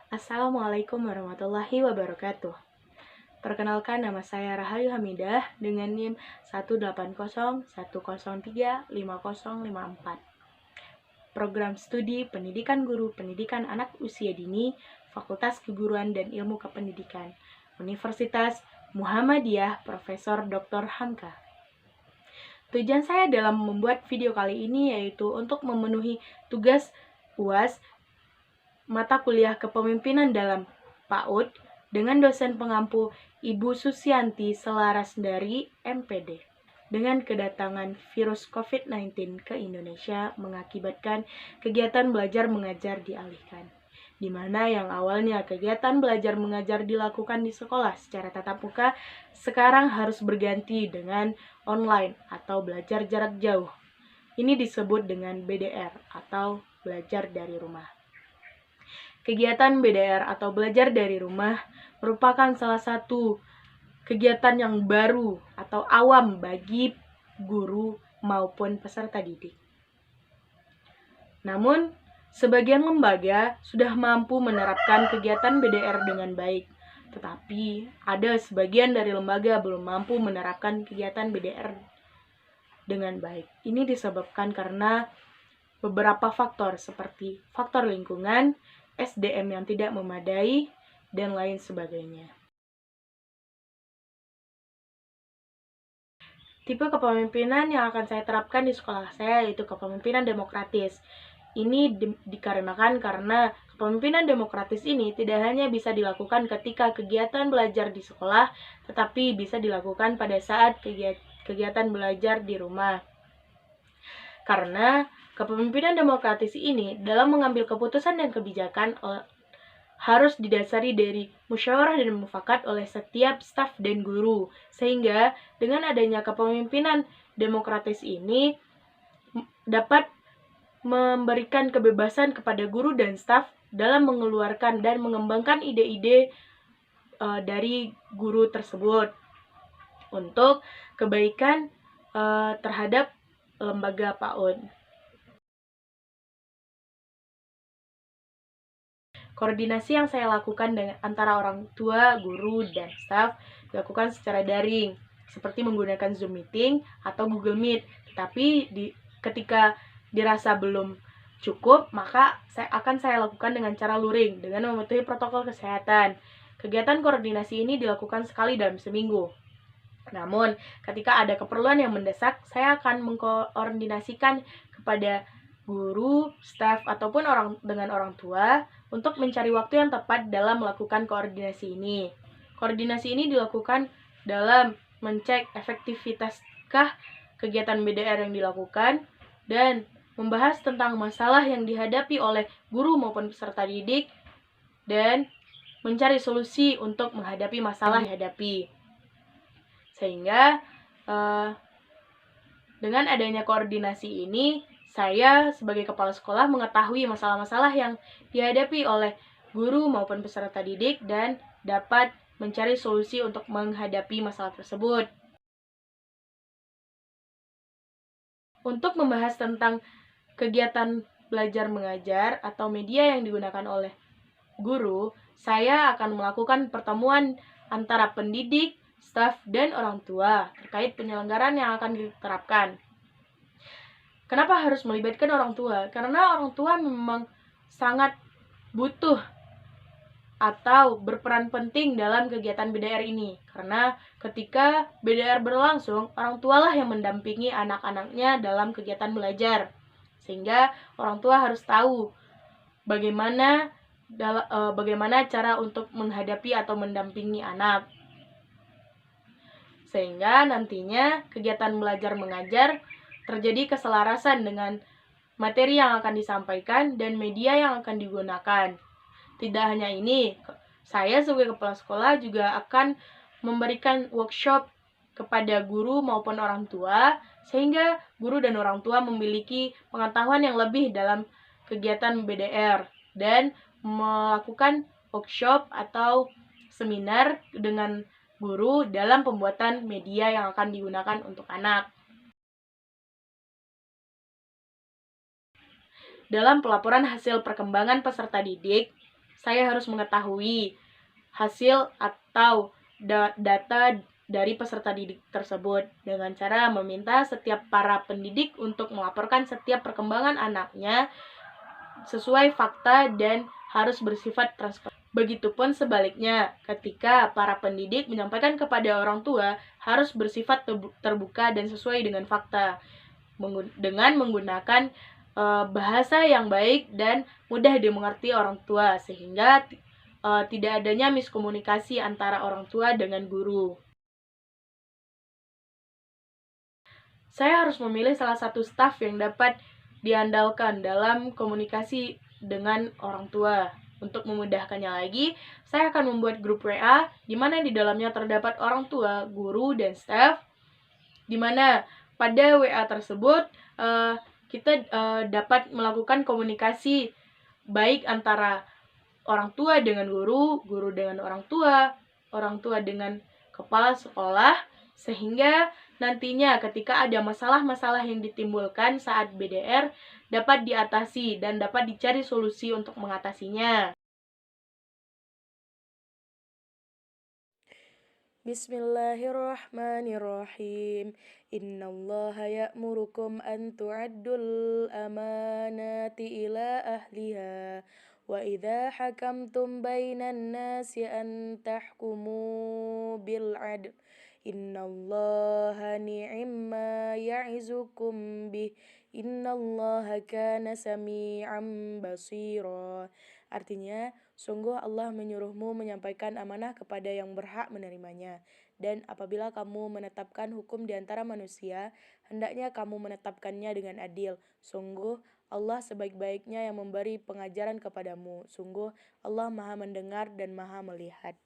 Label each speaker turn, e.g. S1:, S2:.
S1: Assalamualaikum warahmatullahi wabarakatuh. Perkenalkan, nama saya Rahayu Hamidah dengan NIM 18010350054. Program Studi Pendidikan Guru Pendidikan Anak Usia Dini, Fakultas Keguruan dan Ilmu Kependidikan, Universitas Muhammadiyah Profesor Dr. Hamka. Tujuan saya dalam membuat video kali ini yaitu untuk memenuhi tugas UAS mata kuliah kepemimpinan dalam PAUD dengan dosen pengampu Ibu Susianti selaras dari MPD. Dengan kedatangan virus COVID-19 ke Indonesia mengakibatkan kegiatan belajar mengajar dialihkan, di mana yang awalnya kegiatan belajar mengajar dilakukan di sekolah secara tatap muka, sekarang harus berganti dengan online atau belajar jarak jauh. Ini disebut dengan BDR atau belajar dari rumah. Kegiatan BDR atau belajar dari rumah merupakan salah satu kegiatan yang baru atau awam bagi guru maupun peserta didik. Namun, sebagian lembaga sudah mampu menerapkan kegiatan BDR dengan baik, tetapi ada sebagian dari lembaga belum mampu menerapkan kegiatan BDR dengan baik. Ini disebabkan karena beberapa faktor seperti faktor lingkungan, SDM yang tidak memadai, dan lain sebagainya. Tipe kepemimpinan yang akan saya terapkan di sekolah saya yaitu kepemimpinan demokratis. Ini dikarenakan karena kepemimpinan demokratis ini tidak hanya bisa dilakukan ketika kegiatan belajar di sekolah, tetapi bisa dilakukan pada saat kegiatan belajar di rumah. Karena kepemimpinan demokratis ini dalam mengambil keputusan dan kebijakan harus didasari dari musyawarah dan mufakat oleh setiap staf dan guru. Sehingga dengan adanya kepemimpinan demokratis ini dapat memberikan kebebasan kepada guru dan staf dalam mengeluarkan dan mengembangkan ide-ide dari guru tersebut untuk kebaikan terhadap lembaga PAUD. Koordinasi yang saya lakukan dengan antara orang tua, guru, dan staf dilakukan secara daring, seperti menggunakan Zoom Meeting atau Google Meet. Tetapi ketika dirasa belum cukup, maka saya lakukan dengan cara luring, dengan mematuhi protokol kesehatan. Kegiatan koordinasi ini dilakukan sekali dalam seminggu. Namun, ketika ada keperluan yang mendesak, saya akan mengkoordinasikan kepada guru, staf, ataupun dengan orang tua untuk mencari waktu yang tepat dalam melakukan koordinasi ini. Koordinasi ini dilakukan dalam mencek efektivitaskah kegiatan BDR yang dilakukan dan membahas tentang masalah yang dihadapi oleh guru maupun peserta didik dan mencari solusi untuk menghadapi masalah yang dihadapi. Sehingga dengan adanya koordinasi ini, saya sebagai kepala sekolah mengetahui masalah-masalah yang dihadapi oleh guru maupun peserta didik dan dapat mencari solusi untuk menghadapi masalah tersebut. Untuk membahas tentang kegiatan belajar mengajar atau media yang digunakan oleh guru, saya akan melakukan pertemuan antara pendidik, staf, dan orang tua terkait penyelenggaraan yang akan diterapkan. Kenapa harus melibatkan orang tua? Karena orang tua memang sangat butuh atau berperan penting dalam kegiatan BDR ini. Karena ketika BDR berlangsung, orang tualah yang mendampingi anak-anaknya dalam kegiatan belajar. Sehingga orang tua harus tahu bagaimana cara untuk menghadapi atau mendampingi anak. Sehingga nantinya kegiatan belajar mengajar terjadi keselarasan dengan materi yang akan disampaikan dan media yang akan digunakan. Tidak hanya ini, saya sebagai kepala sekolah juga akan memberikan workshop kepada guru maupun orang tua, sehingga guru dan orang tua memiliki pengetahuan yang lebih dalam kegiatan BDR dan melakukan workshop atau seminar dengan guru dalam pembuatan media yang akan digunakan untuk anak. Dalam pelaporan hasil perkembangan peserta didik, saya harus mengetahui hasil atau data dari peserta didik tersebut dengan cara meminta setiap para pendidik untuk melaporkan setiap perkembangan anaknya sesuai fakta dan harus bersifat transparan. Begitupun sebaliknya, ketika para pendidik menyampaikan kepada orang tua harus bersifat terbuka dan sesuai dengan fakta dengan menggunakan bahasa yang baik dan mudah dimengerti orang tua sehingga tidak adanya miskomunikasi antara orang tua dengan guru. Saya harus memilih salah satu staf yang dapat diandalkan dalam komunikasi dengan orang tua. Untuk memudahkannya lagi, saya akan membuat grup WA di mana di dalamnya terdapat orang tua, guru, dan staf, di mana pada WA tersebut kita dapat melakukan komunikasi baik antara orang tua dengan guru, guru dengan orang tua dengan kepala sekolah, sehingga nantinya ketika ada masalah-masalah yang ditimbulkan saat BDR dapat diatasi dan dapat dicari solusi untuk mengatasinya.
S2: Bismillahirrahmanirrahim. Innallaha ya'murukum an tu'addul amanati ila ahliha wa idza hakamtum bainan nasi an tahkumu bil adl. Innallaha ni'imma ya'izukum bih. Innallaha kana sami'an basira. Artinya, sungguh Allah menyuruhmu menyampaikan amanah kepada yang berhak menerimanya. Dan apabila kamu menetapkan hukum di antara manusia, hendaknya kamu menetapkannya dengan adil. Sungguh Allah sebaik-baiknya yang memberi pengajaran kepadamu. Sungguh Allah Maha mendengar dan Maha melihat.